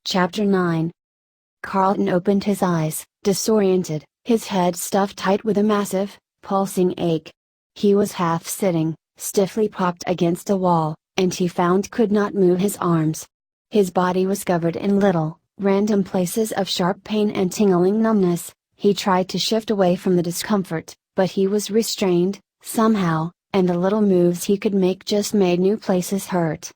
Chapter 9. Carlton opened his eyes, disoriented, his head stuffed tight with a massive, pulsing ache. He was half sitting, stiffly propped against a wall, and he found could not move his arms. His body was covered in little, random places of sharp pain and tingling numbness. He tried to shift away from the discomfort, but he was restrained, somehow, and the little moves he could make just made new places hurt.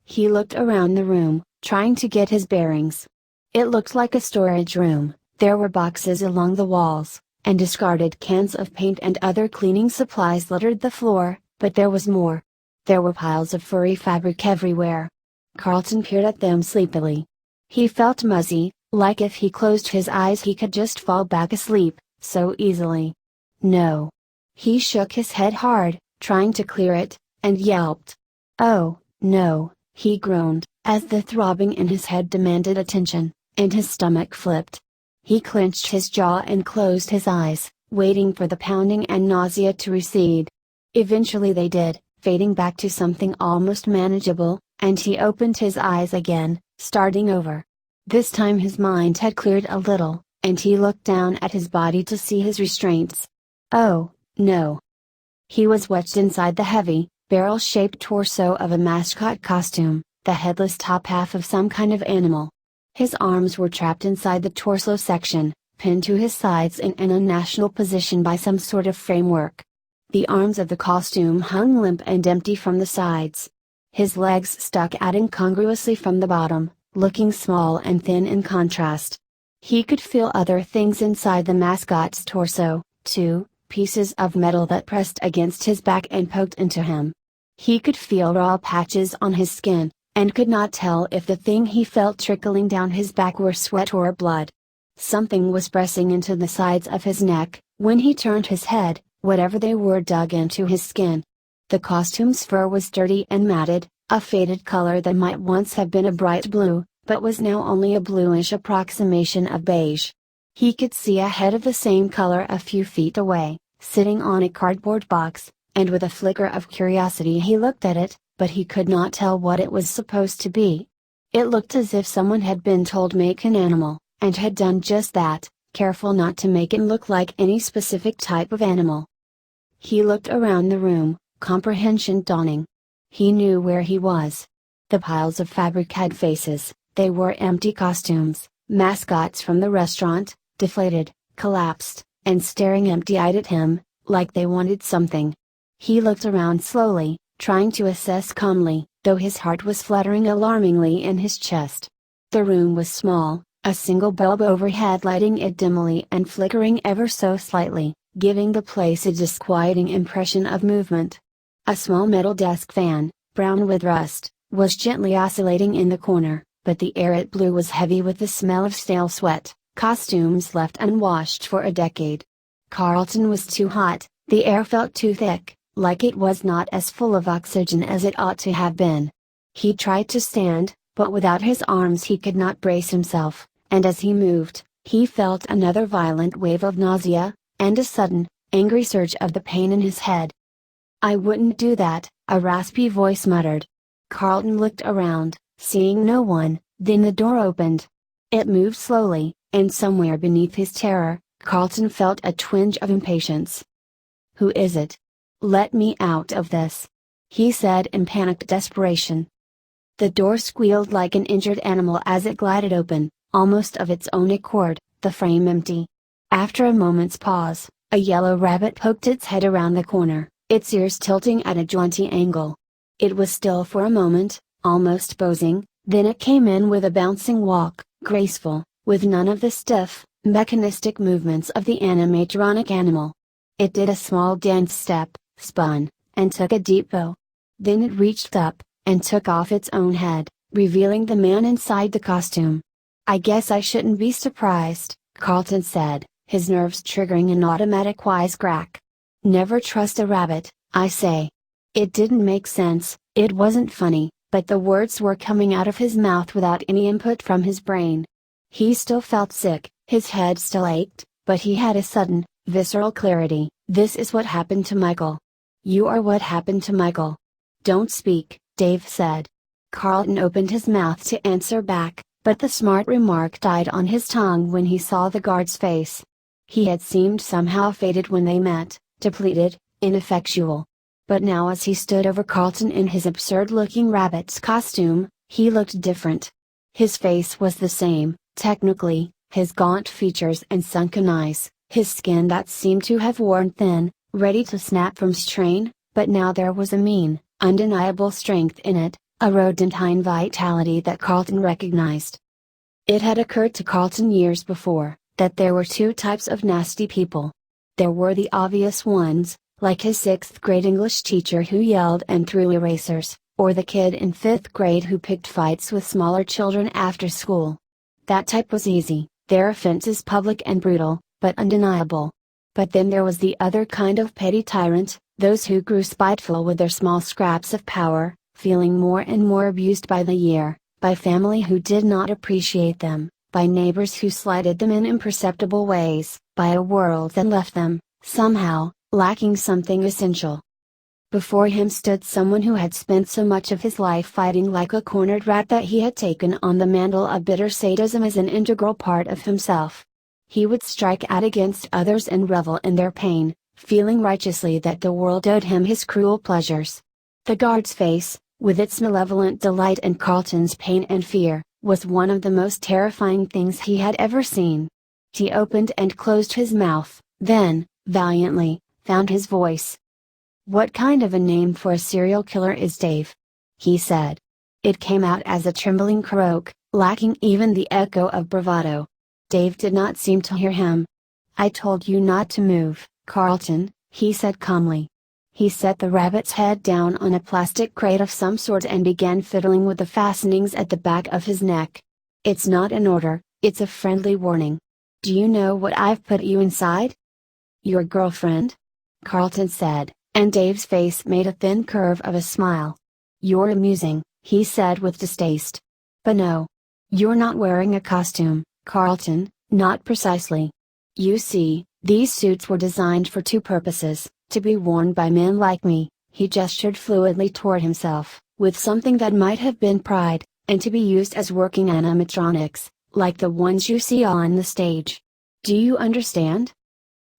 He looked around the room, trying to get his bearings. It looked like a storage room. There were boxes along the walls, and discarded cans of paint and other cleaning supplies littered the floor, but there was more. There were piles of furry fabric everywhere. Carlton peered at them sleepily. He felt muzzy, like if he closed his eyes he could just fall back asleep, so easily. No. He shook his head hard, trying to clear it, and yelped. "Oh, no," he groaned, as the throbbing in his head demanded attention, and his stomach flipped. He clenched his jaw and closed his eyes, waiting for the pounding and nausea to recede. Eventually they did, fading back to something almost manageable, and he opened his eyes again, starting over. This time his mind had cleared a little, and he looked down at his body to see his restraints. Oh, no. He was wedged inside the heavy, barrel-shaped torso of a mascot costume, the headless top half of some kind of animal. His arms were trapped inside the torso section, pinned to his sides in an unnatural position by some sort of framework. The arms of the costume hung limp and empty from the sides. His legs stuck out incongruously from the bottom, looking small and thin in contrast. He could feel other things inside the mascot's torso, too, pieces of metal that pressed against his back and poked into him. He could feel raw patches on his skin, and could not tell if the thing he felt trickling down his back were sweat or blood. Something was pressing into the sides of his neck. When he turned his head, whatever they were dug into his skin. The costume's fur was dirty and matted, a faded color that might once have been a bright blue, but was now only a bluish approximation of beige. He could see a head of the same color a few feet away, sitting on a cardboard box, and with a flicker of curiosity he looked at it, but he could not tell what it was supposed to be. It looked as if someone had been told make an animal, and had done just that, careful not to make it look like any specific type of animal. He looked around the room, comprehension dawning. He knew where he was. The piles of fabric had faces. They were empty costumes, mascots from the restaurant, deflated, collapsed, and staring empty-eyed at him, like they wanted something. He looked around slowly, trying to assess calmly, though his heart was fluttering alarmingly in his chest. The room was small, a single bulb overhead lighting it dimly and flickering ever so slightly, giving the place a disquieting impression of movement. A small metal desk fan, brown with rust, was gently oscillating in the corner, but the air it blew was heavy with the smell of stale sweat, costumes left unwashed for a decade. Carlton was too hot, the air felt too thick, like it was not as full of oxygen as it ought to have been. He tried to stand, but without his arms he could not brace himself, and as he moved, he felt another violent wave of nausea, and a sudden, angry surge of the pain in his head. "I wouldn't do that," a raspy voice muttered. Carlton looked around, seeing no one, then the door opened. It moved slowly, and somewhere beneath his terror, Carlton felt a twinge of impatience. "Who is it? Let me out of this," he said in panicked desperation. The door squealed like an injured animal as it glided open, almost of its own accord, the frame empty. After a moment's pause, a yellow rabbit poked its head around the corner, its ears tilting at a jaunty angle. It was still for a moment, almost posing, then it came in with a bouncing walk, graceful, with none of the stiff, mechanistic movements of the animatronic animal. It did a small dance step, spun, and took a deep bow. Then it reached up, and took off its own head, revealing the man inside the costume. "I guess I shouldn't be surprised," Carlton said, his nerves triggering an automatic wisecrack. "Never trust a rabbit, I say." It didn't make sense, it wasn't funny, but the words were coming out of his mouth without any input from his brain. He still felt sick, his head still ached, but he had a sudden, visceral clarity. "This is what happened to Michael. You are what happened to Michael." "Don't speak," Dave said. Carlton opened his mouth to answer back, But the smart remark died on his tongue when he saw the guard's face. He had seemed somehow faded when they met, depleted, ineffectual. But now as he stood over Carlton in his absurd-looking rabbit's costume, he looked different. His face was the same, technically, his gaunt features and sunken eyes, his skin that seemed to have worn thin, ready to snap from strain, but now there was a mean, undeniable strength in it, a rodentine vitality that Carlton recognized. It had occurred to Carlton years before, that there were two types of nasty people. There were the obvious ones, like his 6th grade English teacher who yelled and threw erasers, or the kid in 5th grade who picked fights with smaller children after school. That type was easy, their offenses public and brutal, but undeniable. But then there was the other kind of petty tyrant, those who grew spiteful with their small scraps of power, feeling more and more abused by the year, by family who did not appreciate them, by neighbors who slighted them in imperceptible ways, by a world that left them, somehow, lacking something essential. Before him stood someone who had spent so much of his life fighting like a cornered rat that he had taken on the mantle of bitter sadism as an integral part of himself. He would strike out against others and revel in their pain, feeling righteously that the world owed him his cruel pleasures. The guard's face, with its malevolent delight and Carlton's pain and fear, was one of the most terrifying things he had ever seen. He opened and closed his mouth, then, valiantly, found his voice. "What kind of a name for a serial killer is Dave?" he said. It came out as a trembling croak, lacking even the echo of bravado. Dave did not seem to hear him. "I told you not to move, Carlton," he said calmly. He set the rabbit's head down on a plastic crate of some sort and began fiddling with the fastenings at the back of his neck. "It's not an order, it's a friendly warning. Do you know what I've put you inside?" "Your girlfriend?" Carlton said, and Dave's face made a thin curve of a smile. "You're amusing," he said with distaste. "But no. You're not wearing a costume, Carlton, not precisely. You see, these suits were designed for two purposes, to be worn by men like me," he gestured fluidly toward himself, with something that might have been pride, "and to be used as working animatronics, like the ones you see on the stage. Do you understand?"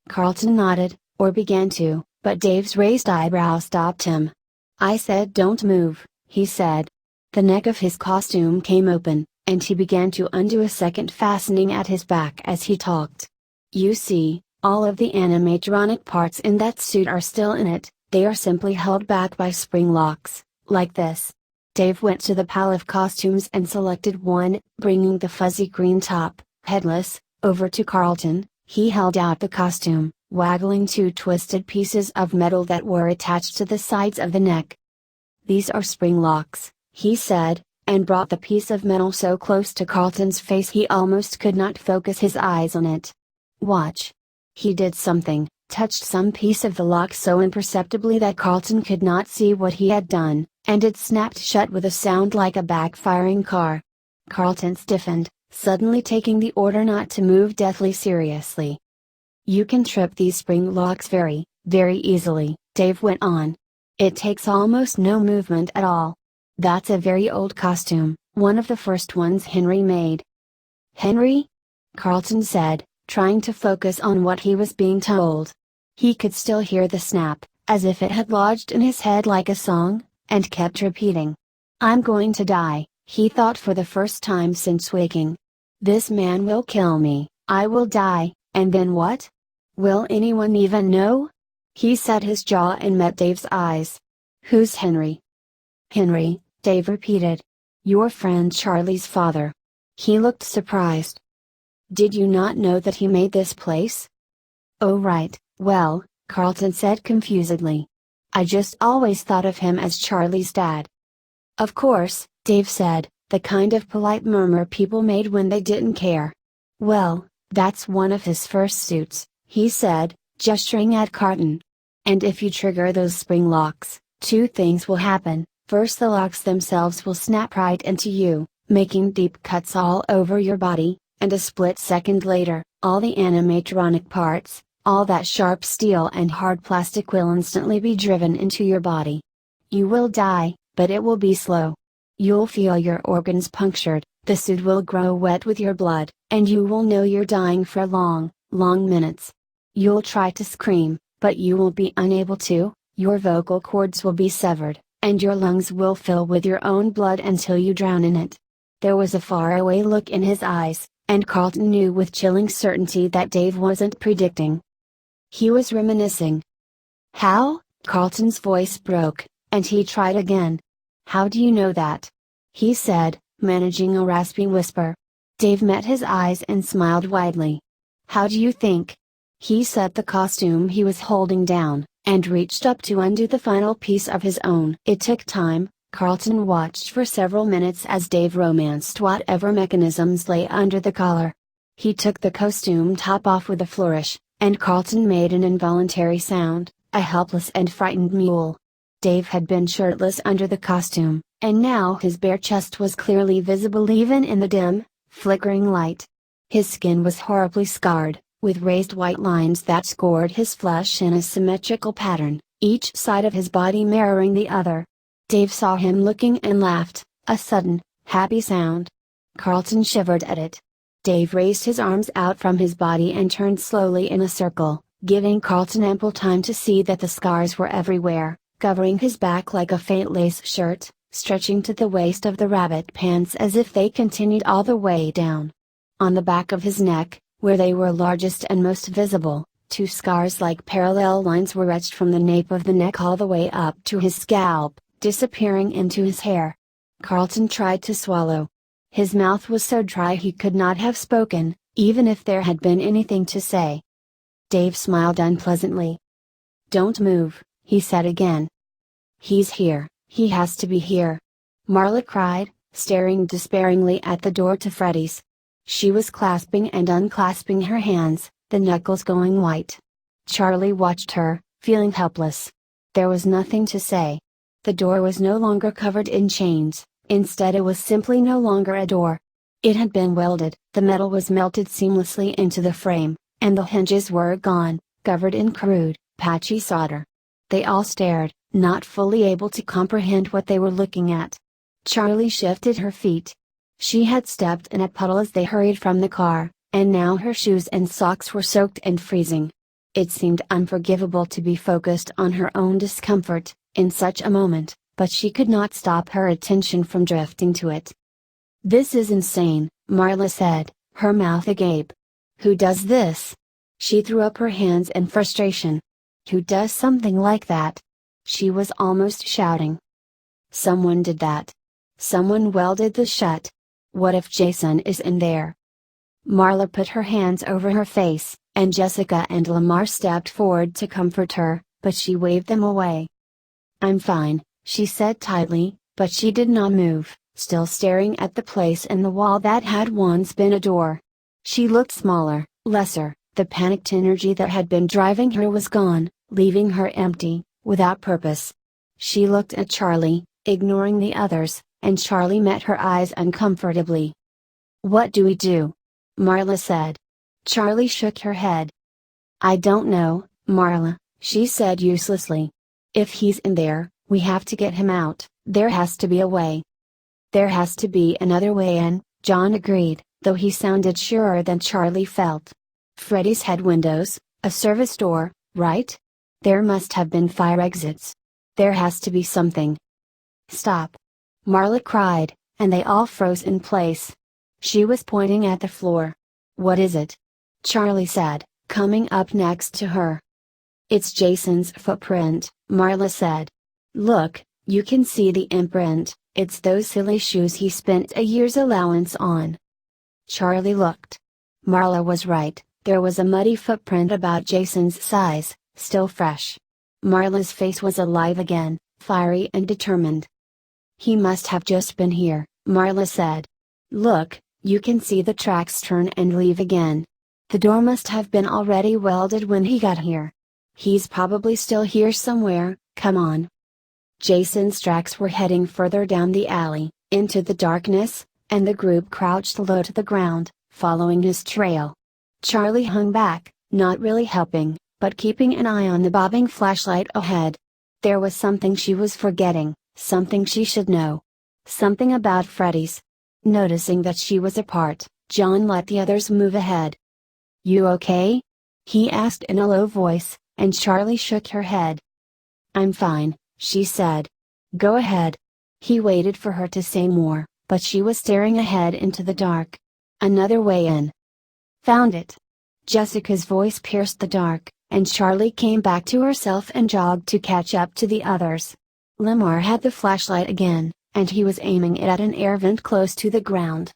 Carlton nodded, or began to, but Dave's raised eyebrow stopped him. "I said don't move," he said. The neck of his costume came open, and he began to undo a second fastening at his back as he talked. "You see, all of the animatronic parts in that suit are still in it, they are simply held back by spring locks, like this." Dave went to the pile of costumes and selected one, bringing the fuzzy green top, headless, over to Carlton. He held out the costume, waggling two twisted pieces of metal that were attached to the sides of the neck. "These are spring locks," he said, and brought the piece of metal so close to Carlton's face he almost could not focus his eyes on it. "Watch." He did something, touched some piece of the lock so imperceptibly that Carlton could not see what he had done, and it snapped shut with a sound like a backfiring car. Carlton stiffened, suddenly taking the order not to move deathly seriously. "You can trip these spring locks very, very easily," Dave went on. "It takes almost no movement at all. That's a very old costume, one of the first ones Henry made." "Henry?" Carlton said, trying to focus on what he was being told. He could still hear the snap, as if it had lodged in his head like a song, and kept repeating. "I'm going to die," he thought for the first time since waking. "This man will kill me, I will die, and then what? Will anyone even know?" He set his jaw and met Dave's eyes. "Who's Henry?" "Henry," Dave repeated. "Your friend Charlie's father." He looked surprised. "Did you not know that he made this place?" "Oh right, well," Carlton said confusedly. "I just always thought of him as Charlie's dad." "Of course," Dave said, the kind of polite murmur people made when they didn't care. "Well, that's one of his first suits," he said, gesturing at Carlton. "And if you trigger those spring locks, two things will happen. First, the locks themselves will snap right into you, making deep cuts all over your body, and a split second later, all the animatronic parts, all that sharp steel and hard plastic will instantly be driven into your body. You will die, but it will be slow. You'll feel your organs punctured, The suit will grow wet with your blood, and you will know you're dying for long, long minutes. You'll try to scream, but you will be unable to, your vocal cords will be severed, and your lungs will fill with your own blood until you drown in it. There was a faraway look in his eyes, and Carlton knew with chilling certainty that Dave wasn't predicting. He was reminiscing. How? Carlton's voice broke, and he tried again. How do you know that? He said, managing a raspy whisper. Dave met his eyes and smiled widely. How do you think? He set the costume he was holding down, and reached up to undo the final piece of his own. It took time. Carlton watched for several minutes as Dave romanced whatever mechanisms lay under the collar. He took the costume top off with a flourish, and Carlton made an involuntary sound, a helpless and frightened mule. Dave had been shirtless under the costume, and now his bare chest was clearly visible even in the dim, flickering light. His skin was horribly scarred, with raised white lines that scored his flesh in a symmetrical pattern, each side of his body mirroring the other. Dave saw him looking and laughed, a sudden, happy sound. Carlton shivered at it. Dave raised his arms out from his body and turned slowly in a circle, giving Carlton ample time to see that the scars were everywhere, covering his back like a faint lace shirt, stretching to the waist of the rabbit pants as if they continued all the way down. On the back of his neck, where they were largest and most visible, two scars like parallel lines were etched from the nape of the neck all the way up to his scalp, disappearing into his hair. Carlton tried to swallow. His mouth was so dry he could not have spoken, even if there had been anything to say. Dave smiled unpleasantly. Don't move, he said again. He's here, he has to be here. Marla cried, staring despairingly at the door to Freddy's. She was clasping and unclasping her hands, the knuckles going white. Charlie watched her, feeling helpless. There was nothing to say. The door was no longer covered in chains, instead it was simply no longer a door. It had been welded, the metal was melted seamlessly into the frame, and the hinges were gone, covered in crude, patchy solder. They all stared, not fully able to comprehend what they were looking at. Charlie shifted her feet. She had stepped in a puddle as they hurried from the car, and now her shoes and socks were soaked and freezing. It seemed unforgivable to be focused on her own discomfort, in such a moment, but she could not stop her attention from drifting to it. This is insane, Marla said, her mouth agape. Who does this? She threw up her hands in frustration. Who does something like that? She was almost shouting. Someone did that. Someone welded this shut. What if Jason is in there? Marla put her hands over her face, and Jessica and Lamar stepped forward to comfort her, but she waved them away. I'm fine, she said tightly, but she did not move, still staring at the place in the wall that had once been a door. She looked smaller, lesser, the panicked energy that had been driving her was gone, leaving her empty, without purpose. She looked at Charlie, ignoring the others, and Charlie met her eyes uncomfortably. What do we do? Marla said. Charlie shook her head. I don't know, Marla, she said uselessly. If he's in there, we have to get him out, there has to be a way. There has to be another way in, John agreed, though he sounded surer than Charlie felt. Freddy's had windows, a service door, right? There must have been fire exits. There has to be something. Stop! Marla cried, and they all froze in place. She was pointing at the floor. What is it? Charlie said, coming up next to her. It's Jason's footprint, Marla said. Look, you can see the imprint, it's those silly shoes he spent a year's allowance on. Charlie looked. Marla was right, there was a muddy footprint about Jason's size, still fresh. Marla's face was alive again, fiery and determined. He must have just been here, Marla said. Look, you can see the tracks turn and leave again. The door must have been already welded when he got here. He's probably still here somewhere, come on. Jason's tracks were heading further down the alley, into the darkness, and the group crouched low to the ground, following his trail. Charlie hung back, not really helping, but keeping an eye on the bobbing flashlight ahead. There was something she was forgetting, something she should know. Something about Freddy's. Noticing that she was apart, John let the others move ahead. "You okay?" he asked in a low voice, and Charlie shook her head. "I'm fine," she said. "Go ahead." He waited for her to say more, but she was staring ahead into the dark. "Another way in." "Found it." Jessica's voice pierced the dark, and Charlie came back to herself and jogged to catch up to the others. Lamar had the flashlight again, and he was aiming it at an air vent close to the ground.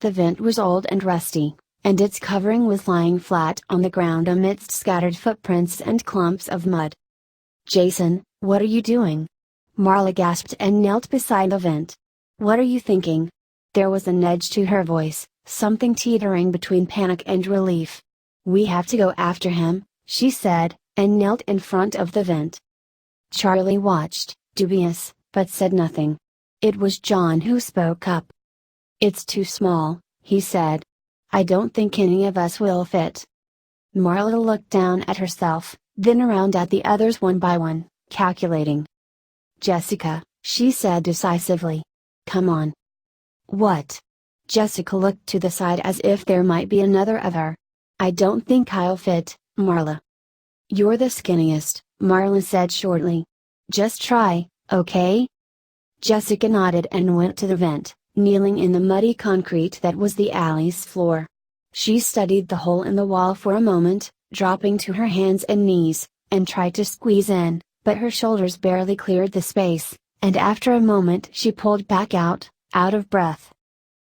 The vent was old and rusty, and its covering was lying flat on the ground amidst scattered footprints and clumps of mud. "Jason, what are you doing?" Marla gasped and knelt beside the vent. "What are you thinking?" There was an edge to her voice, something teetering between panic and relief. "We have to go after him," she said, and knelt in front of the vent. Charlie watched, dubious, but said nothing. It was John who spoke up. "It's too small," he said. "I don't think any of us will fit." Marla looked down at herself, then around at the others one by one, calculating. "Jessica," she said decisively. "Come on." "What?" Jessica looked to the side as if there might be another of her. "I don't think I'll fit, Marla." "You're the skinniest," Marla said shortly. "Just try, okay?" Jessica nodded and went to the vent, kneeling in the muddy concrete that was the alley's floor. She studied the hole in the wall for a moment, dropping to her hands and knees, and tried to squeeze in, but her shoulders barely cleared the space, and after a moment she pulled back out of breath.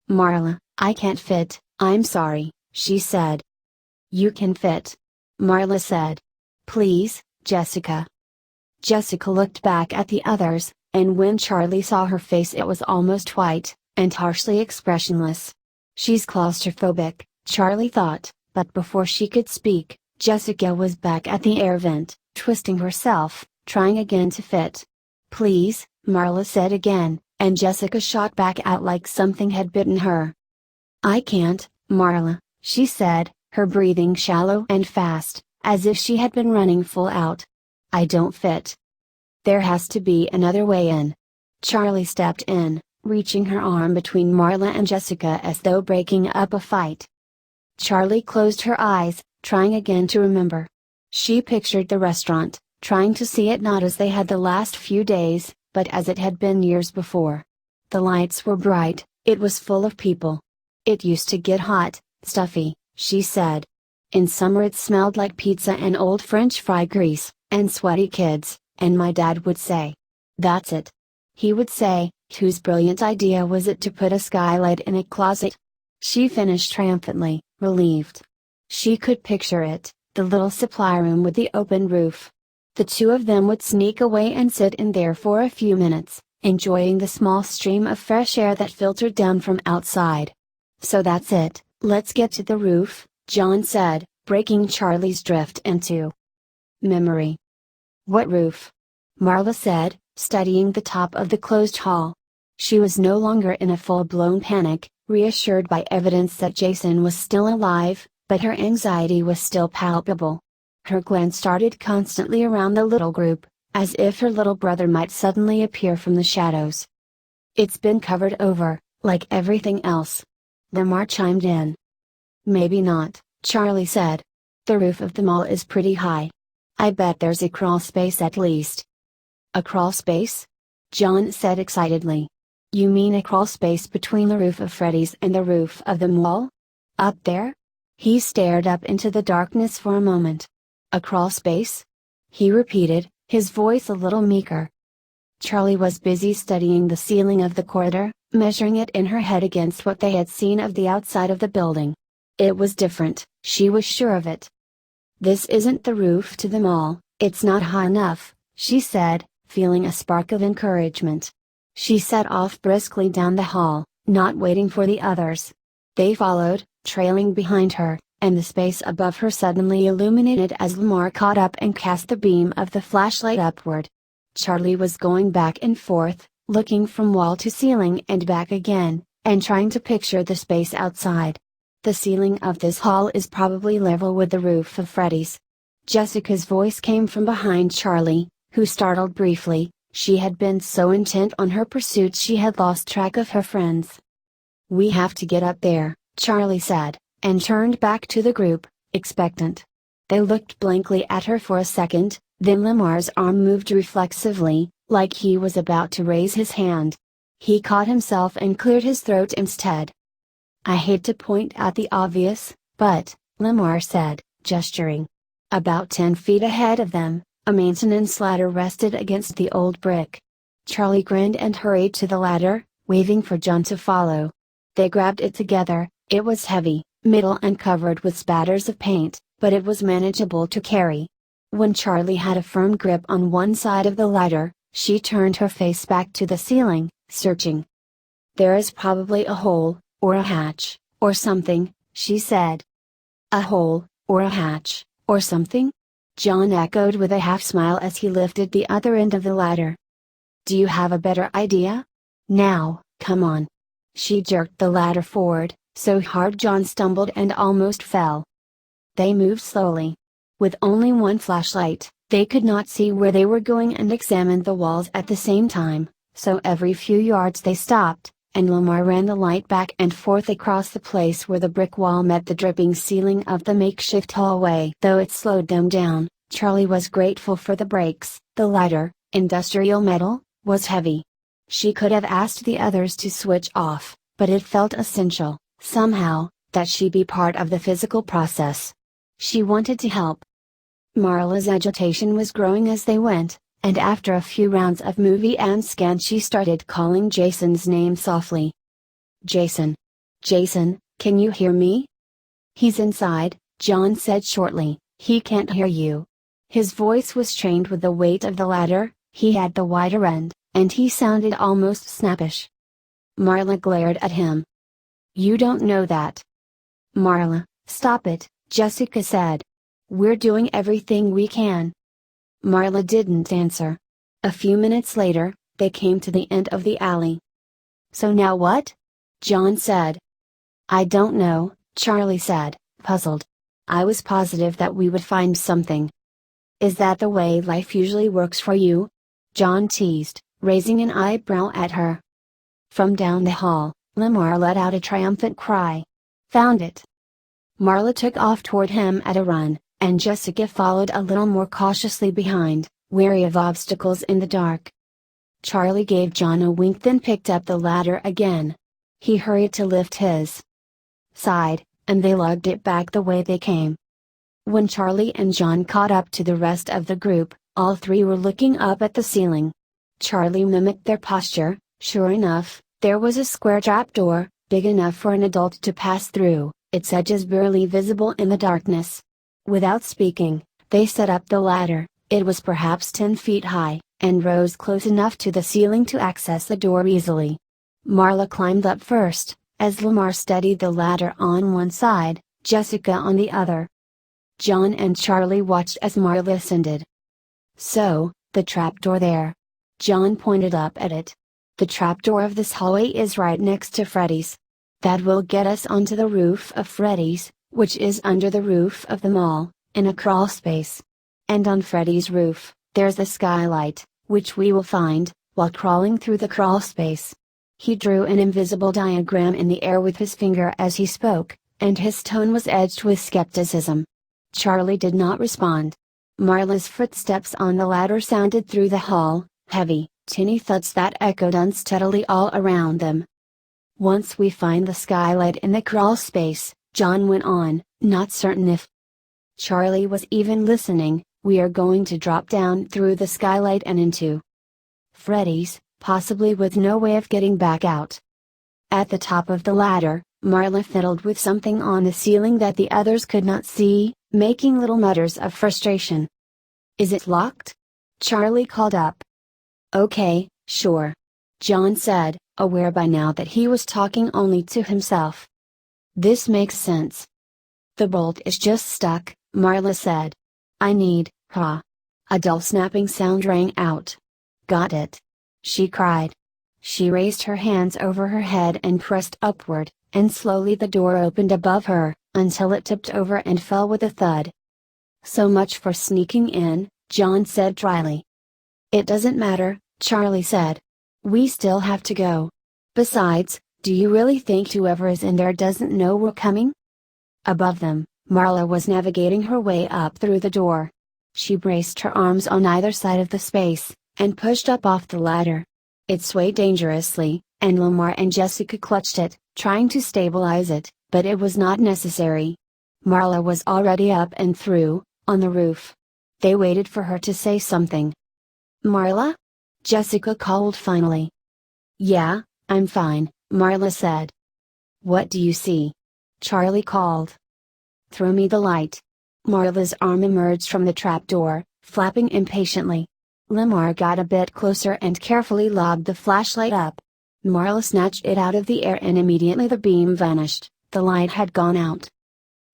"Marla, I can't fit, I'm sorry," she said. "You can fit," Marla said. "Please, Jessica." Jessica looked back at the others, and when Charlie saw her face it was almost white, and harshly expressionless. "She's claustrophobic," Charlie thought, but before she could speak, Jessica was back at the air vent, twisting herself, trying again to fit. "Please," Marla said again, and Jessica shot back out like something had bitten her. "I can't, Marla," she said, her breathing shallow and fast, as if she had been running full out. "I don't fit. There has to be another way in." Charlie stepped in, reaching her arm between Marla and Jessica as though breaking up a fight. Charlie closed her eyes, trying again to remember. She pictured the restaurant, trying to see it not as they had the last few days, but as it had been years before. The lights were bright, it was full of people. "It used to get hot, stuffy," she said. "In summer it smelled like pizza and old French fry grease, and sweaty kids, and my dad would say, 'That's it.' He would say, 'Whose brilliant idea was it to put a skylight in a closet?'" She finished triumphantly, relieved. She could picture it, the little supply room with the open roof. The two of them would sneak away and sit in there for a few minutes, enjoying the small stream of fresh air that filtered down from outside. "So that's it, let's get to the roof," John said, breaking Charlie's drift into memory. "What roof?" Marla said, studying the top of the closed hall. She was no longer in a full-blown panic, reassured by evidence that Jason was still alive, but her anxiety was still palpable. Her glance darted constantly around the little group, as if her little brother might suddenly appear from the shadows. "It's been covered over, like everything else." Lamar chimed in. "Maybe not," Charlie said. "The roof of the mall is pretty high. I bet there's a crawl space at least." "A crawl space?" John said excitedly. "You mean a crawl space between the roof of Freddy's and the roof of the mall? Up there?" He stared up into the darkness for a moment. "A crawl space?" he repeated, his voice a little meeker. Charlie was busy studying the ceiling of the corridor, measuring it in her head against what they had seen of the outside of the building. It was different, she was sure of it. "This isn't the roof to the mall, it's not high enough," she said, feeling a spark of encouragement. She set off briskly down the hall, not waiting for the others. They followed, trailing behind her, and the space above her suddenly illuminated as Lamar caught up and cast the beam of the flashlight upward. Charlie was going back and forth, looking from wall to ceiling and back again, and trying to picture the space outside. "The ceiling of this hall is probably level with the roof of Freddy's." Jessica's voice came from behind Charlie, who startled briefly. She had been so intent on her pursuit she had lost track of her friends. "We have to get up there," Charlie said, and turned back to the group, expectant. They looked blankly at her for a second, then Lamar's arm moved reflexively, like he was about to raise his hand. He caught himself and cleared his throat instead. "I hate to point out the obvious, but," Lamar said, gesturing. About 10 feet ahead of them, a maintenance ladder rested against the old brick. Charlie grinned and hurried to the ladder, waving for John to follow. They grabbed it together. It was heavy, metal and covered with spatters of paint, but it was manageable to carry. When Charlie had a firm grip on one side of the ladder, she turned her face back to the ceiling, searching. "There is probably a hole, or a hatch, or something," she said. "A hole, or a hatch, or something?" John echoed with a half-smile as he lifted the other end of the ladder. "Do you have a better idea? Now, come on." She jerked the ladder forward, so hard John stumbled and almost fell. They moved slowly. With only one flashlight, they could not see where they were going and examined the walls at the same time, so every few yards they stopped, and Lamar ran the light back and forth across the place where the brick wall met the dripping ceiling of the makeshift hallway. Though it slowed them down, Charlie was grateful for the brakes. The ladder, industrial metal, was heavy. She could have asked the others to switch off, but it felt essential, somehow, that she be part of the physical process. She wanted to help. Marla's agitation was growing as they went, and after a few rounds of movie and scan she started calling Jason's name softly. "Jason. Jason, can you hear me?" "He's inside," John said shortly. "He can't hear you." His voice was trained with the weight of the ladder. He had the wider end, and he sounded almost snappish. Marla glared at him. "You don't know that." "Marla, stop it," Jessica said. "We're doing everything we can." Marla didn't answer. A few minutes later, they came to the end of the alley. "So now what?" John said. "I don't know," Charlie said, puzzled. "I was positive that we would find something." "Is that the way life usually works for you?" John teased, raising an eyebrow at her. From down the hall, Lamar let out a triumphant cry. "Found it!" Marla took off toward him at a run, and Jessica followed a little more cautiously behind, wary of obstacles in the dark. Charlie gave John a wink then picked up the ladder again. He hurried to lift his side, and they lugged it back the way they came. When Charlie and John caught up to the rest of the group, all three were looking up at the ceiling. Charlie mimicked their posture. Sure enough, there was a square trapdoor, big enough for an adult to pass through, its edges barely visible in the darkness. Without speaking, they set up the ladder. It was perhaps 10 feet high, and rose close enough to the ceiling to access the door easily. Marla climbed up first, as Lamar steadied the ladder on one side, Jessica on the other. John and Charlie watched as Marla ascended. "So, the trapdoor there." John pointed up at it. "The trapdoor of this hallway is right next to Freddy's. That will get us onto the roof of Freddy's, which is under the roof of the mall, in a crawl space. And on Freddy's roof, there's a skylight, which we will find, while crawling through the crawl space." He drew an invisible diagram in the air with his finger as he spoke, and his tone was edged with skepticism. Charlie did not respond. Marla's footsteps on the ladder sounded through the hall, heavy, tinny thuds that echoed unsteadily all around them. "Once we find the skylight in the crawl space," John went on, not certain if Charlie was even listening, "we are going to drop down through the skylight and into Freddy's, possibly with no way of getting back out." At the top of the ladder, Marla fiddled with something on the ceiling that the others could not see, making little mutters of frustration. "Is it locked?" Charlie called up. "Okay, sure," John said, aware by now that he was talking only to himself. "This makes sense." "The bolt is just stuck," Marla said. "I need, A dull snapping sound rang out. "Got it!" she cried. She raised her hands over her head and pressed upward, and slowly the door opened above her, until it tipped over and fell with a thud. "So much for sneaking in," John said dryly. "It doesn't matter," Charlie said. "We still have to go. Besides, Do you really think whoever is in there doesn't know we're coming? Above them, Marla was navigating her way up through the door. She braced her arms on either side of the space, and pushed up off the ladder. It swayed dangerously, and Lamar and Jessica clutched it, trying to stabilize it, but it was not necessary. Marla was already up and through, on the roof. They waited for her to say something. "Marla?" Jessica called finally. "Yeah, I'm fine," Marla said. "What do you see?" Charlie called. "Throw me the light." Marla's arm emerged from the trapdoor, flapping impatiently. Lamar got a bit closer and carefully lobbed the flashlight up. Marla snatched it out of the air and immediately the beam vanished, the light had gone out.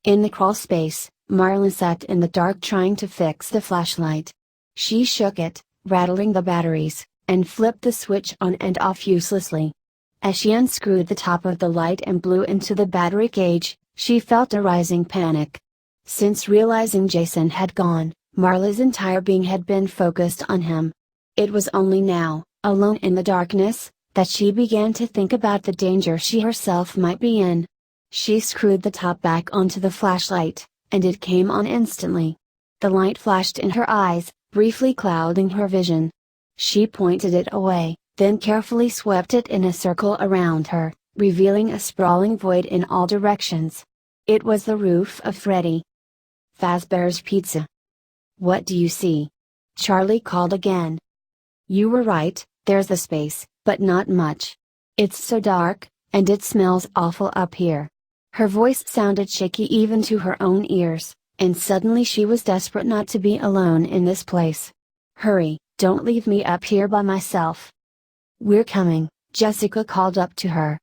In the crawl space, Marla sat in the dark trying to fix the flashlight. She shook it, rattling the batteries, and flipped the switch on and off uselessly. As she unscrewed the top of the light and blew into the battery cage, she felt a rising panic. Since realizing Jason had gone, Marla's entire being had been focused on him. It was only now, alone in the darkness, that she began to think about the danger she herself might be in. She screwed the top back onto the flashlight, and it came on instantly. The light flashed in her eyes, briefly clouding her vision. She pointed it away, then carefully swept it in a circle around her, revealing a sprawling void in all directions. It was the roof of Freddy Fazbear's Pizza. "What do you see?" Charlie called again. "You were right, there's the space, but not much. It's so dark, and it smells awful up here." Her voice sounded shaky even to her own ears, and suddenly she was desperate not to be alone in this place. "Hurry, don't leave me up here by myself." "We're coming," Jessica called up to her.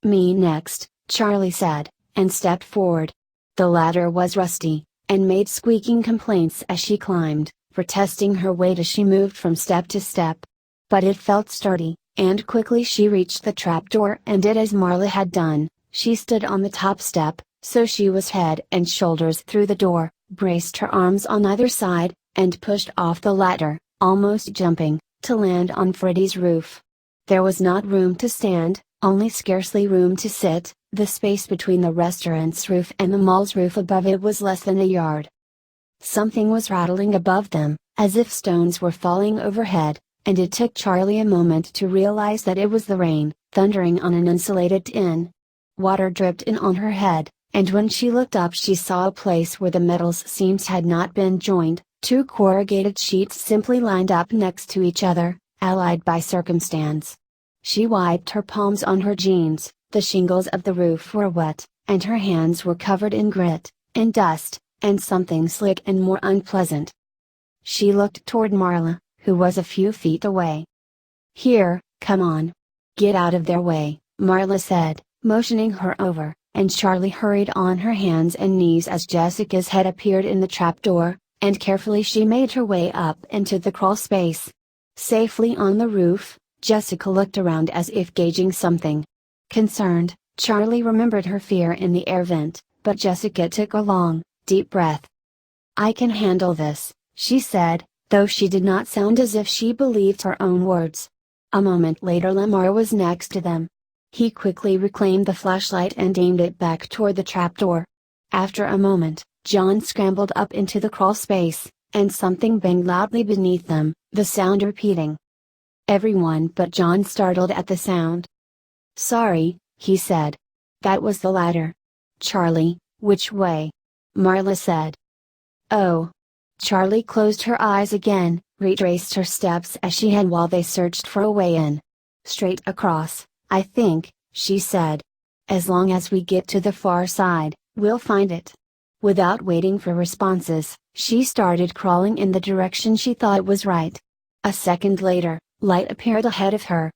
"Me next," Charlie said, and stepped forward. The ladder was rusty, and made squeaking complaints as she climbed, protesting her weight as she moved from step to step. But it felt sturdy, and quickly she reached the trapdoor and did as Marla had done. She stood on the top step, so she was head and shoulders through the door, braced her arms on either side, and pushed off the ladder, almost jumping, to land on Freddy's roof. There was not room to stand, only scarcely room to sit. The space between the restaurant's roof and the mall's roof above it was less than a yard. Something was rattling above them, as if stones were falling overhead, and it took Charlie a moment to realize that it was the rain, thundering on an insulated tin. Water dripped in on her head, and when she looked up she saw a place where the metal's seams had not been joined, two corrugated sheets simply lined up next to each other, allied by circumstance. She wiped her palms on her jeans. The shingles of the roof were wet, and her hands were covered in grit, and dust, and something slick and more unpleasant. She looked toward Marla, who was a few feet away. "Here, come on. Get out of their way," Marla said, motioning her over, and Charlie hurried on her hands and knees as Jessica's head appeared in the trapdoor, and carefully she made her way up into the crawl space. Safely on the roof, Jessica looked around as if gauging something. Concerned, Charlie remembered her fear in the air vent, but Jessica took a long, deep breath. "I can handle this," she said, though she did not sound as if she believed her own words. A moment later Lamar was next to them. He quickly reclaimed the flashlight and aimed it back toward the trapdoor. After a moment, John scrambled up into the crawl space, and something banged loudly beneath them, the sound repeating. Everyone but John startled at the sound. "Sorry," he said. "That was the ladder." "Charlie, which way?" Marla said. "Oh." Charlie closed her eyes again, retraced her steps as she had while they searched for a way in. "Straight across, I think," she said. "As long as we get to the far side, we'll find it." Without waiting for responses, she started crawling in the direction she thought was right. A second later, light appeared ahead of her.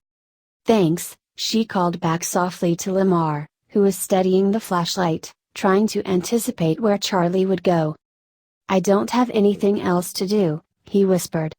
"Thanks," she called back softly to Lamar, who was steadying the flashlight, trying to anticipate where Charlie would go. "I don't have anything else to do," he whispered.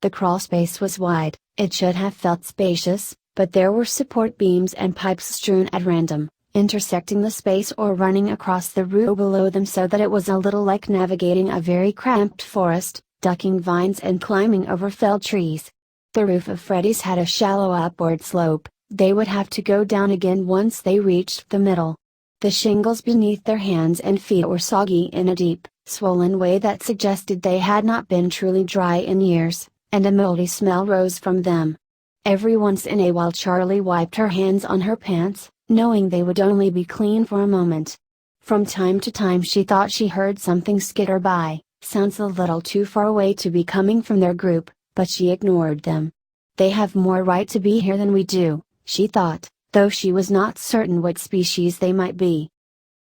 The crawl space was wide, it should have felt spacious, but there were support beams and pipes strewn at random, intersecting the space or running across the roof below them so that it was a little like navigating a very cramped forest, ducking vines and climbing over felled trees. The roof of Freddy's had a shallow upward slope, They would have to go down again once they reached the middle. The shingles beneath their hands and feet were soggy in a deep, swollen way that suggested they had not been truly dry in years, and a moldy smell rose from them. Every once in a while Charlie wiped her hands on her pants, knowing they would only be clean for a moment. From time to time she thought she heard something skitter by, sounds a little too far away to be coming from their group, but she ignored them. They have more right to be here than we do, she thought, though she was not certain what species they might be.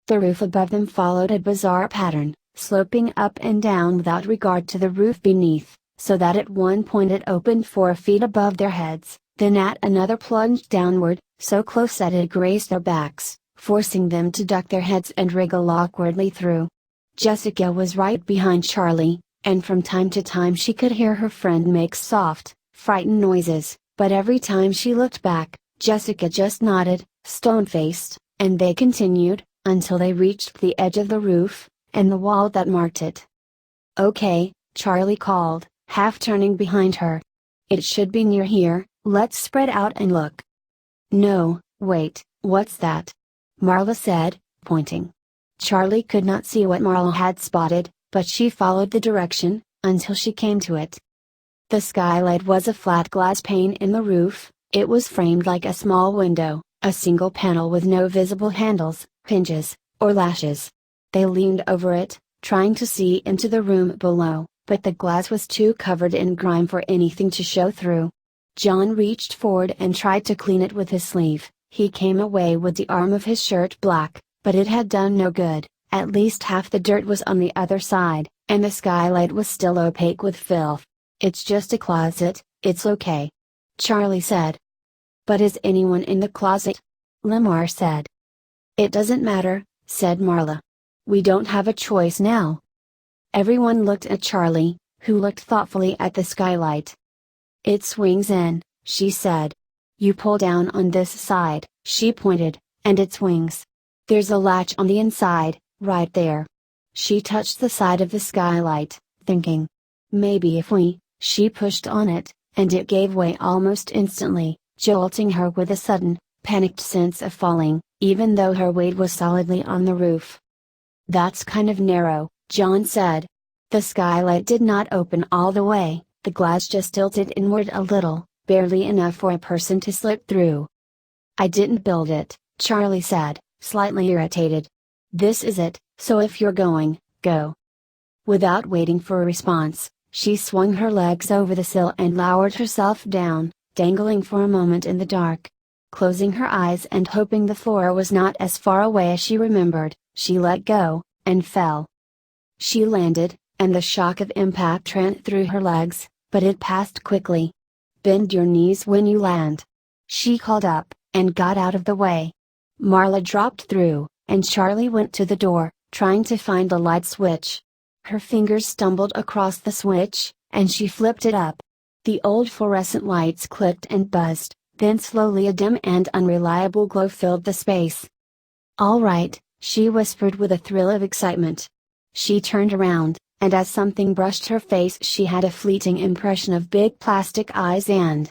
The roof above them followed a bizarre pattern, sloping up and down without regard to the roof beneath, so that at one point it opened 4 feet above their heads, then at another plunged downward, so close that it grazed their backs, forcing them to duck their heads and wriggle awkwardly through. Jessica was right behind Charlie, and from time to time she could hear her friend make soft, frightened noises, but every time she looked back, Jessica just nodded, stone-faced, and they continued, until they reached the edge of the roof, and the wall that marked it. "Okay," Charlie called, half turning behind her. "It should be near here, let's spread out and look." "No, wait, what's that?" Marla said, pointing. Charlie could not see what Marla had spotted, but she followed the direction, until she came to it. The skylight was a flat glass pane in the roof. It was framed like a small window, a single panel with no visible handles, hinges, or latches. They leaned over it, trying to see into the room below, but the glass was too covered in grime for anything to show through. John reached forward and tried to clean it with his sleeve. He came away with the arm of his shirt black, but it had done no good. At least half the dirt was on the other side, and the skylight was still opaque with filth. "It's just a closet, it's okay," Charlie said. "But is anyone in the closet?" Lamar said. "It doesn't matter," said Marla. "We don't have a choice now." Everyone looked at Charlie, who looked thoughtfully at the skylight. "It swings in," she said. "You pull down on this side," she pointed, "and it swings. There's a latch on the inside, right there." She touched the side of the skylight, thinking. Maybe if she pushed on it, and it gave way almost instantly, jolting her with a sudden, panicked sense of falling, even though her weight was solidly on the roof. "That's kind of narrow," John said. The skylight did not open all the way, the glass just tilted inward a little, barely enough for a person to slip through. "I didn't build it," Charlie said, slightly irritated. "This is it, so if you're going, go." Without waiting for a response, she swung her legs over the sill and lowered herself down, dangling for a moment in the dark. Closing her eyes and hoping the floor was not as far away as she remembered, she let go, and fell. She landed, and the shock of impact ran through her legs, but it passed quickly. "Bend your knees when you land," she called up, and got out of the way. Marla dropped through, and Charlie went to the door, trying to find the light switch. Her fingers stumbled across the switch, and she flipped it up. The old fluorescent lights clicked and buzzed, then slowly a dim and unreliable glow filled the space. "All right," she whispered with a thrill of excitement. She turned around, and as something brushed her face she had a fleeting impression of big plastic eyes and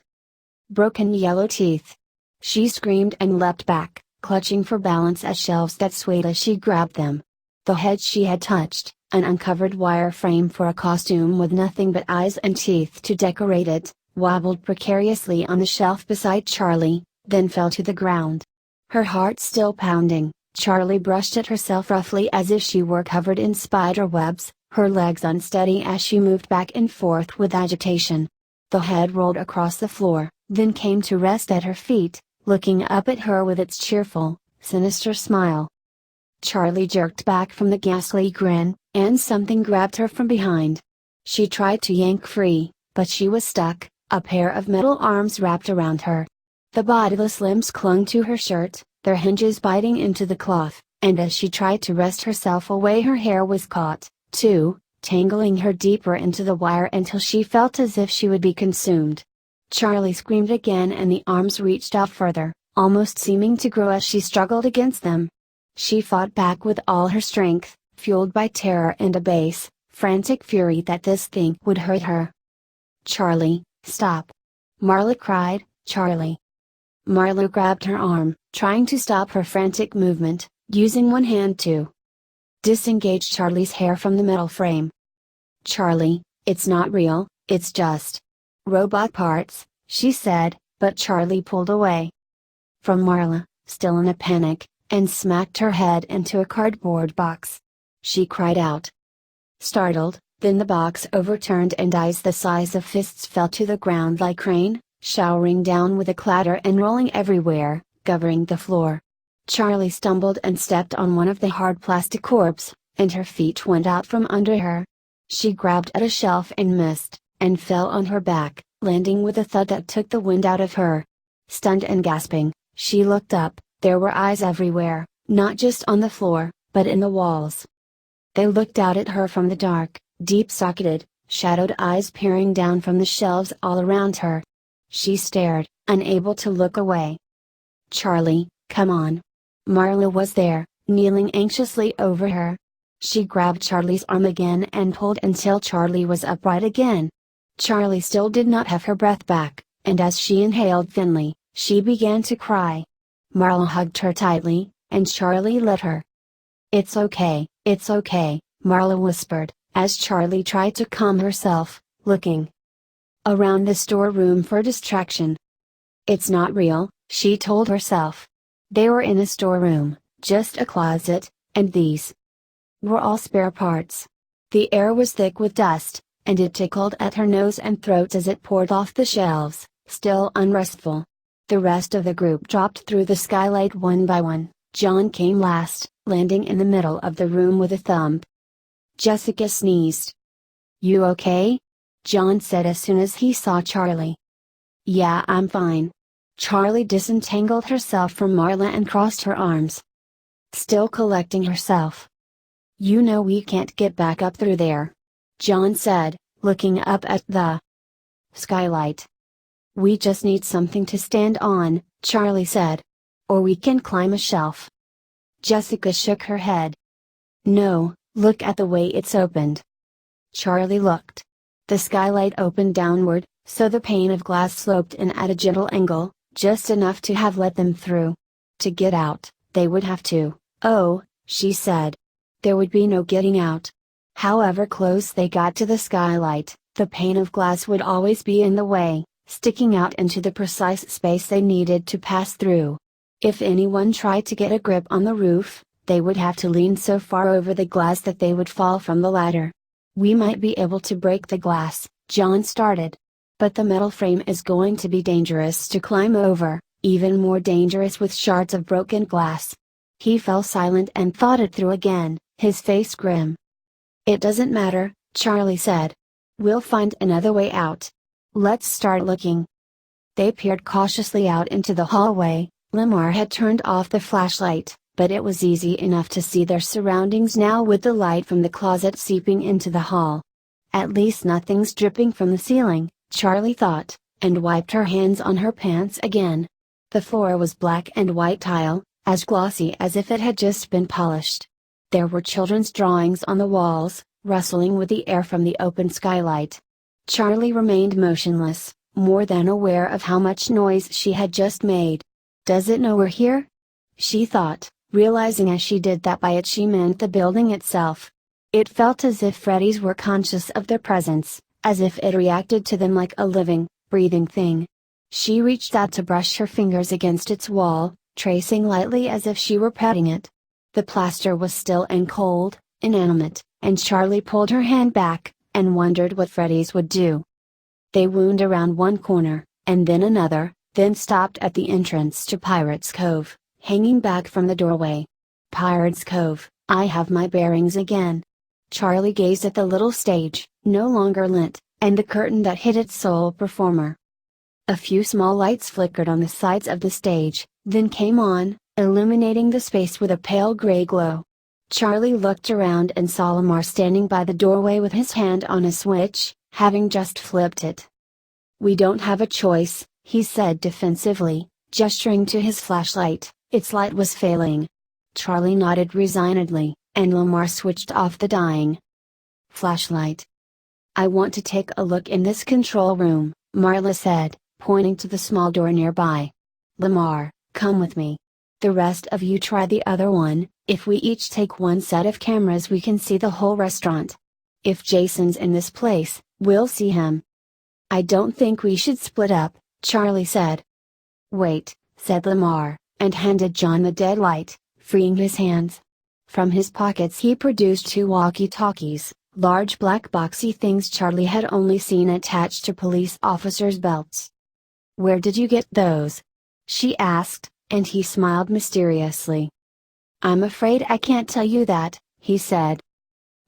broken yellow teeth. She screamed and leapt back, clutching for balance at shelves that swayed as she grabbed them. The head she had touched, an uncovered wire frame for a costume with nothing but eyes and teeth to decorate it, wobbled precariously on the shelf beside Charlie, then fell to the ground. Her heart still pounding, Charlie brushed at herself roughly as if she were covered in spider webs, her legs unsteady as she moved back and forth with agitation. The head rolled across the floor, then came to rest at her feet, looking up at her with its cheerful, sinister smile. Charlie jerked back from the ghastly grin, and something grabbed her from behind. She tried to yank free, but she was stuck, a pair of metal arms wrapped around her. The bodiless limbs clung to her shirt, their hinges biting into the cloth, and as she tried to wrest herself away her hair was caught, too, tangling her deeper into the wire until she felt as if she would be consumed. Charlie screamed again and the arms reached out further, almost seeming to grow as she struggled against them. She fought back with all her strength, fueled by terror and a base, frantic fury that this thing would hurt her. "Charlie, stop!" Marla cried. "Charlie!" Marla grabbed her arm, trying to stop her frantic movement, using one hand to disengage Charlie's hair from the metal frame. "Charlie, it's not real, it's just robot parts," she said, but Charlie pulled away from Marla, still in a panic, and smacked her head into a cardboard box. She cried out, startled, then the box overturned and eyes the size of fists fell to the ground like rain, showering down with a clatter and rolling everywhere, covering the floor. Charlie stumbled and stepped on one of the hard plastic orbs, and her feet went out from under her. She grabbed at a shelf and missed, and fell on her back, landing with a thud that took the wind out of her. Stunned and gasping, she looked up. There were eyes everywhere, not just on the floor, but in the walls. They looked out at her from the dark, deep-socketed, shadowed eyes peering down from the shelves all around her. She stared, unable to look away. "Charlie, come on." Marla was there, kneeling anxiously over her. She grabbed Charlie's arm again and pulled until Charlie was upright again. Charlie still did not have her breath back, and as she inhaled thinly, she began to cry. Marla hugged her tightly, and Charlie let her. It's okay," Marla whispered, as Charlie tried to calm herself, looking around the storeroom for distraction. "It's not real," she told herself. They were in a storeroom, just a closet, and these were all spare parts. The air was thick with dust, and it tickled at her nose and throat as it poured off the shelves, still unrestful. The rest of the group dropped through the skylight one by one. John came last, landing in the middle of the room with a thump. Jessica sneezed. "You okay?" John said as soon as he saw Charlie. "Yeah, I'm fine." Charlie disentangled herself from Marla and crossed her arms. Still collecting herself. "You know we can't get back up through there," John said, looking up at the skylight. "We just need something to stand on," Charlie said. "Or we can climb a shelf." Jessica shook her head. "No, look at the way it's opened." Charlie looked. The skylight opened downward, so the pane of glass sloped in at a gentle angle, just enough to have let them through. To get out, they would have to, "Oh," she said. There would be no getting out. However close they got to the skylight, the pane of glass would always be in the way, sticking out into the precise space they needed to pass through. If anyone tried to get a grip on the roof, they would have to lean so far over the glass that they would fall from the ladder. "We might be able to break the glass," John started. "But the metal frame is going to be dangerous to climb over, even more dangerous with shards of broken glass." He fell silent and thought it through again, his face grim. "It doesn't matter," Charlie said. "We'll find another way out. Let's start looking." They peered cautiously out into the hallway. Lamar had turned off the flashlight, but it was easy enough to see their surroundings now with the light from the closet seeping into the hall. "At least nothing's dripping from the ceiling," Charlie thought, and wiped her hands on her pants again. The floor was black and white tile, as glossy as if it had just been polished. There were children's drawings on the walls, rustling with the air from the open skylight. Charlie remained motionless, more than aware of how much noise she had just made. "Does it know we're here?" she thought, realizing as she did that by it she meant the building itself. It felt as if Freddy's were conscious of their presence, as if it reacted to them like a living, breathing thing. She reached out to brush her fingers against its wall, tracing lightly as if she were petting it. The plaster was still and cold, inanimate, and Charlie pulled her hand back, and wondered what Freddy's would do. They wound around one corner, and then another, then stopped at the entrance to Pirate's Cove, hanging back from the doorway. Pirate's Cove, I have my bearings again. Charlie gazed at the little stage, no longer lit, and the curtain that hid its sole performer. A few small lights flickered on the sides of the stage, then came on, illuminating the space with a pale gray glow. Charlie looked around and saw Lamar standing by the doorway with his hand on a switch, having just flipped it. "We don't have a choice," he said defensively, gesturing to his flashlight. Its light was failing. Charlie nodded resignedly, and Lamar switched off the dying flashlight. "I want to take a look in this control room," Marla said, pointing to the small door nearby. Lamar, come with me. The rest of you try the other one. If we each take one set of cameras we can see the whole restaurant. If Jason's in this place, we'll see him. I don't think we should split up, Charlie said. Wait, said Lamar, and handed John the dead light, freeing his hands. From his pockets he produced 2 walkie-talkies, large black boxy things Charlie had only seen attached to police officers' belts. Where did you get those? She asked, and he smiled mysteriously. I'm afraid I can't tell you that, he said.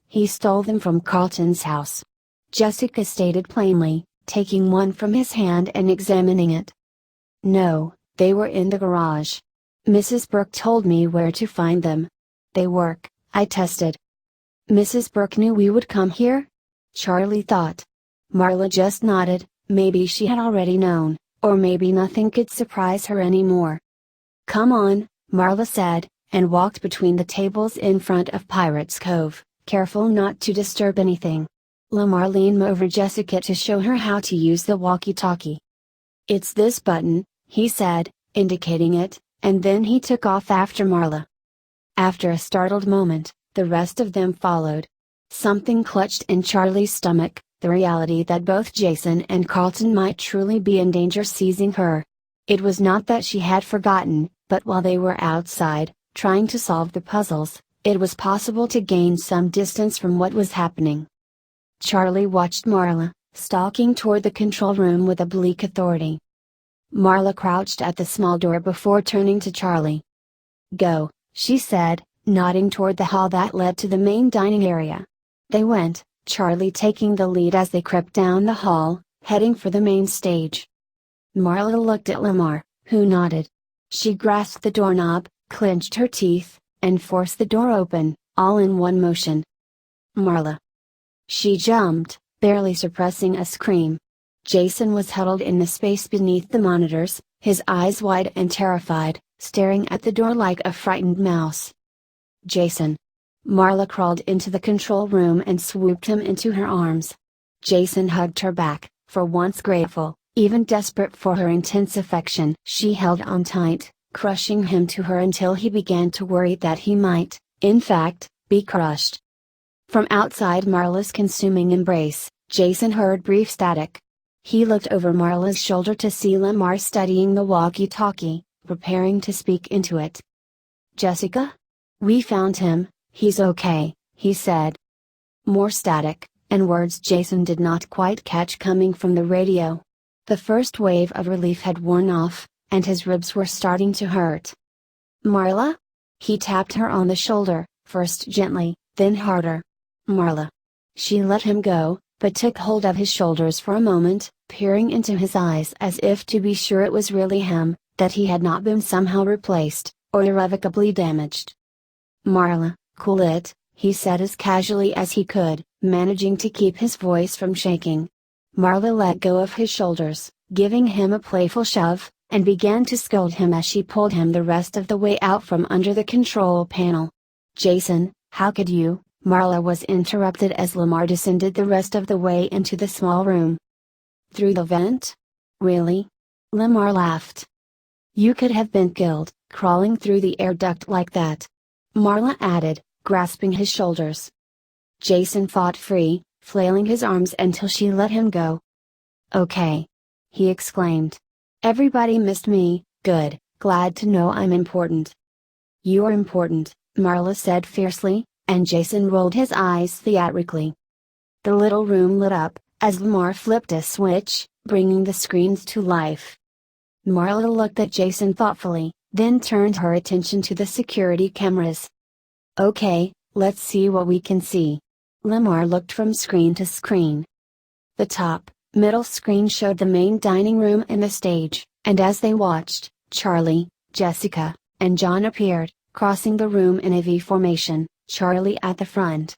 He stole them from Carlton's house. Jessica stated plainly, taking one from his hand and examining it. No, they were in the garage. Mrs. Burke told me where to find them. They work, I tested. Mrs. Burke knew we would come here? Charlie thought. Marla just nodded, maybe she had already known, or maybe nothing could surprise her anymore. Come on, Marla said, and walked between the tables in front of Pirates Cove, careful not to disturb anything. Lamar leaned over Jessica to show her how to use the walkie-talkie. It's this button, he said, indicating it, and then he took off after Marla. After a startled moment, the rest of them followed. Something clutched in Charlie's stomach, the reality that both Jason and Carlton might truly be in danger seizing her. It was not that she had forgotten, but while they were outside, trying to solve the puzzles, it was possible to gain some distance from what was happening. Charlie watched Marla, stalking toward the control room with oblique authority. Marla crouched at the small door before turning to Charlie. Go, she said, nodding toward the hall that led to the main dining area. They went, Charlie taking the lead as they crept down the hall, heading for the main stage. Marla looked at Lamar, who nodded. She grasped the doorknob, clenched her teeth, and forced the door open, all in one motion. Marla. She jumped, barely suppressing a scream. Jason was huddled in the space beneath the monitors, his eyes wide and terrified, staring at the door like a frightened mouse. Jason. Marla crawled into the control room and swooped him into her arms. Jason hugged her back, for once grateful, even desperate for her intense affection. She held on tight, crushing him to her until he began to worry that he might, in fact, be crushed. From outside Marla's consuming embrace, Jason heard brief static. He looked over Marla's shoulder to see Lamar studying the walkie-talkie, preparing to speak into it. Jessica? We found him, he's okay, he said. More static, and words Jason did not quite catch coming from the radio. The first wave of relief had worn off, and his ribs were starting to hurt. Marla? He tapped her on the shoulder, first gently, then harder. Marla. She let him go, but took hold of his shoulders for a moment, peering into his eyes as if to be sure it was really him, that he had not been somehow replaced, or irrevocably damaged. Marla, cool it, he said as casually as he could, managing to keep his voice from shaking. Marla let go of his shoulders, giving him a playful shove, and began to scold him as she pulled him the rest of the way out from under the control panel. Jason, how could you? Marla was interrupted as Lamar descended the rest of the way into the small room. Through the vent? Really? Lamar laughed. You could have been killed, crawling through the air duct like that. Marla added, grasping his shoulders. Jason fought free, flailing his arms until she let him go. Okay. He exclaimed. Everybody missed me, good, glad to know I'm important. You're important, Marla said fiercely, and Jason rolled his eyes theatrically. The little room lit up, as Lamar flipped a switch, bringing the screens to life. Marla looked at Jason thoughtfully, then turned her attention to the security cameras. Okay, let's see what we can see. Lamar looked from screen to screen. The top, middle screen showed the main dining room and the stage, and as they watched, Charlie, Jessica, and John appeared, crossing the room in a V formation, Charlie at the front.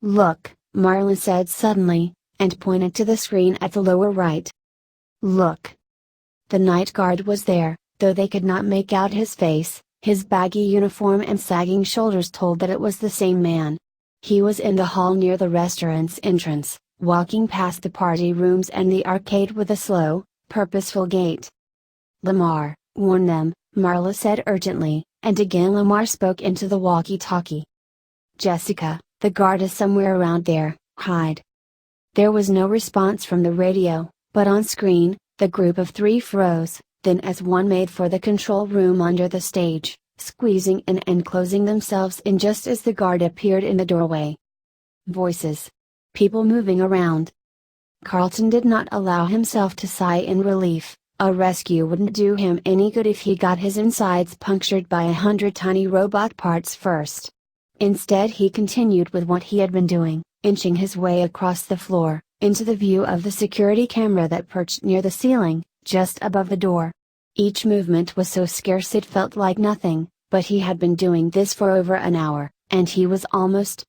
Look, Marla said suddenly, and pointed to the screen at the lower right. Look. The night guard was there, though they could not make out his face. His baggy uniform and sagging shoulders told that it was the same man. He was in the hall near the restaurant's entrance, walking past the party rooms and the arcade with a slow, purposeful gait. Lamar, "Warn them," Marla said urgently, and again Lamar spoke into the walkie-talkie. "Jessica, the guard is somewhere around there, hide." There was no response from the radio, but on screen, the group of three froze, then as one made for the control room under the stage, squeezing in and closing themselves in just as the guard appeared in the doorway. Voices. People moving around. Carlton did not allow himself to sigh in relief. A rescue wouldn't do him any good if he got his insides punctured by 100 tiny robot parts first. Instead he continued with what he had been doing, inching his way across the floor, into the view of the security camera that perched near the ceiling, just above the door. Each movement was so scarce it felt like nothing, but he had been doing this for over an hour, and he was almost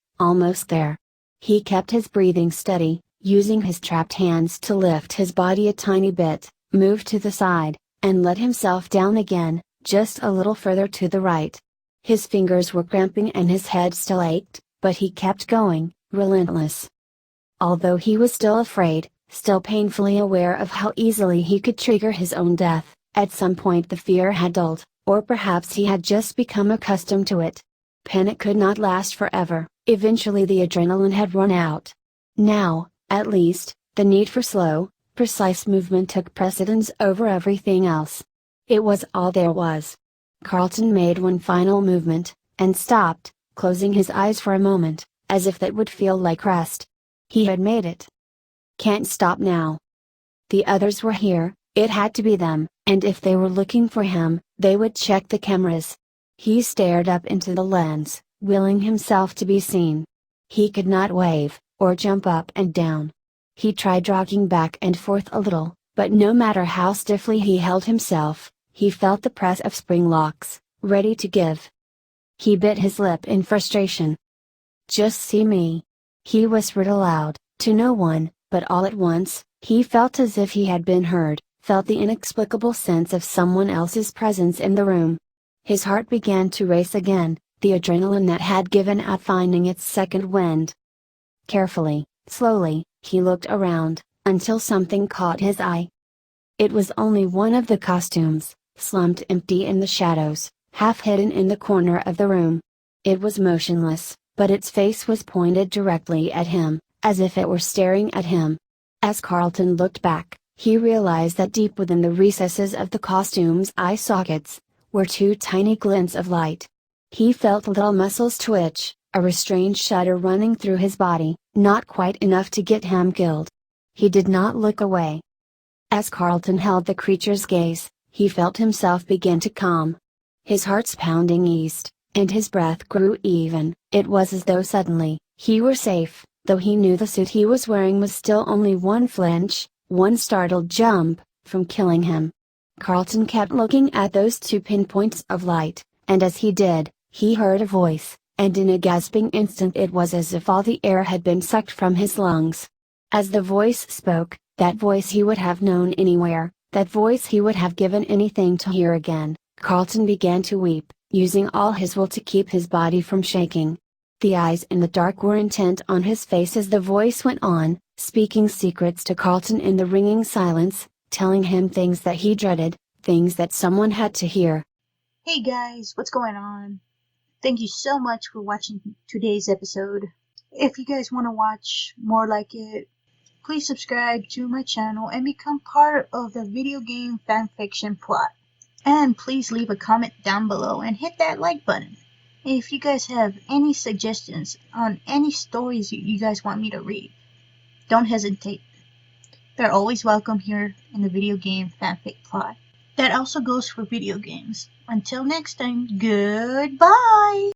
there. He kept his breathing steady, using his trapped hands to lift his body a tiny bit, move to the side, and let himself down again, just a little further to the right. His fingers were cramping and his head still ached, but he kept going, relentless. Although he was still afraid, still painfully aware of how easily he could trigger his own death, at some point the fear had dulled, or perhaps he had just become accustomed to it. Panic could not last forever, eventually the adrenaline had run out. Now, at least, the need for slow, precise movement took precedence over everything else. It was all there was. Carlton made one final movement, and stopped, closing his eyes for a moment, as if that would feel like rest. He had made it. Can't stop now. The others were here, it had to be them, and if they were looking for him, they would check the cameras. He stared up into the lens, willing himself to be seen. He could not wave, or jump up and down. He tried rocking back and forth a little, but no matter how stiffly he held himself, he felt the press of spring locks, ready to give. He bit his lip in frustration. "Just see me," he whispered aloud, to no one, but all at once, he felt as if he had been heard, felt the inexplicable sense of someone else's presence in the room. His heart began to race again, the adrenaline that had given out finding its second wind. Carefully, slowly, he looked around, until something caught his eye. It was only one of the costumes, slumped empty in the shadows, half hidden in the corner of the room. It was motionless, but its face was pointed directly at him, as if it were staring at him. As Carlton looked back, he realized that deep within the recesses of the costume's eye sockets, were two tiny glints of light. He felt little muscles twitch, a restrained shudder running through his body, not quite enough to get him killed. He did not look away. As Carlton held the creature's gaze, he felt himself begin to calm. His heart's pounding eased, and his breath grew even. It was as though suddenly, he were safe, though he knew the suit he was wearing was still only one flinch, one startled jump, from killing him. Carlton kept looking at those two pinpoints of light, and as he did, he heard a voice, and in a gasping instant it was as if all the air had been sucked from his lungs. As the voice spoke, that voice he would have known anywhere, that voice he would have given anything to hear again, Carlton began to weep, using all his will to keep his body from shaking. The eyes in the dark were intent on his face as the voice went on, speaking secrets to Carlton in the ringing silence, telling him things that he dreaded, things that someone had to hear. Hey guys, what's going on? Thank you so much for watching today's episode. If you guys want to watch more like it, please subscribe to my channel and become part of the video game fanfiction plot. And please leave a comment down below and hit that like button. If you guys have any suggestions on any stories you guys want me to read, don't hesitate. They're always welcome here in the video game fanfic plot. That also goes for video games. Until next time, goodbye!